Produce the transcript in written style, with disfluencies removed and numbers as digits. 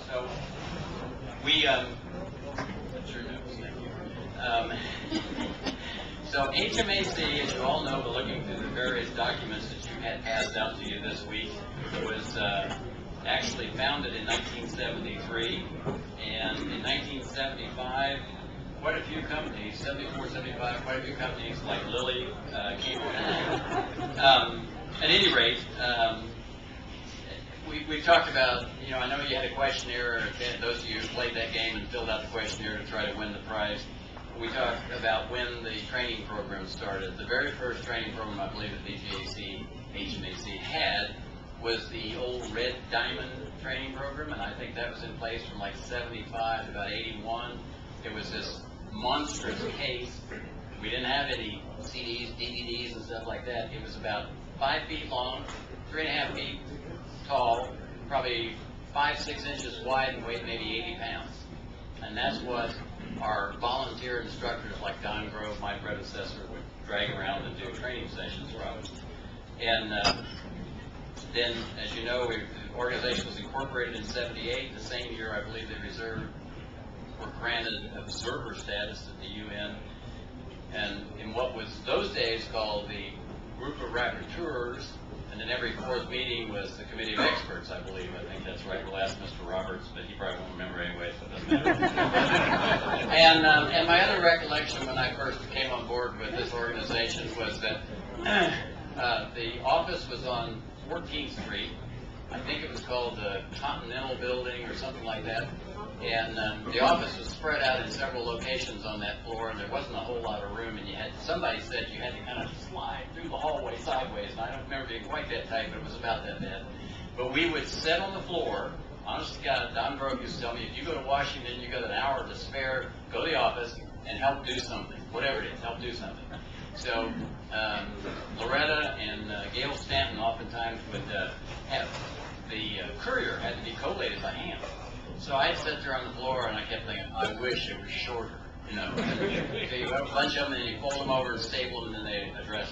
So we, sure knows, thank you. So HMAC, as you all know, but looking through the various documents that you had passed out to you this week, was actually founded in 1973, and in 1975, quite a few companies, 74, 75, quite a few companies like Lilly came on. At any rate, we've talked about, I know you had a questionnaire, those of you who played that game and filled out the questionnaire to try to win the prize. We talked about when the training program started. The very first training program I believe that DGAC, HMAC had was the old Red Diamond training program, and I think that was in place from like 75 to about 81. It was this monstrous case. We didn't have any CDs, DVDs, and stuff like that. It was about 5 feet long, 3.5 feet tall, probably 5-6 inches wide, and weighed maybe 80 pounds. And that's what our volunteer instructors like Don Grove, my predecessor, would drag around and do training sessions from. And then, as you know, the organization was incorporated in '78. The same year, I believe, they were granted observer status at the UN. And in what was those days called the Group of Rapporteurs, and then every fourth meeting was the Committee of Experts, I believe. I think that's right. We'll ask Mr. Roberts, but he probably won't remember anyway, so it doesn't matter. And my other recollection when I first came on board with this organization was that the office was on 14th Street. I think it was called the Continental Building or something like that. And the office was spread out in several locations on that floor, and there wasn't a whole lot of room, and somebody said you had to kind of slide through the hallway sideways, and I don't remember being quite that tight, but it was about that bad. But we would sit on the floor. Honest to God, Don Grove used to tell me, if you go to Washington, you got an hour to spare, go to the office and help do something, whatever it is, help do something. So Loretta and Gail Stanton oftentimes would have the courier had to be collated by hand. So I'd sit there on the floor and I kept thinking, I wish it was shorter, So you have a bunch of them and you fold them over and staple them and then they address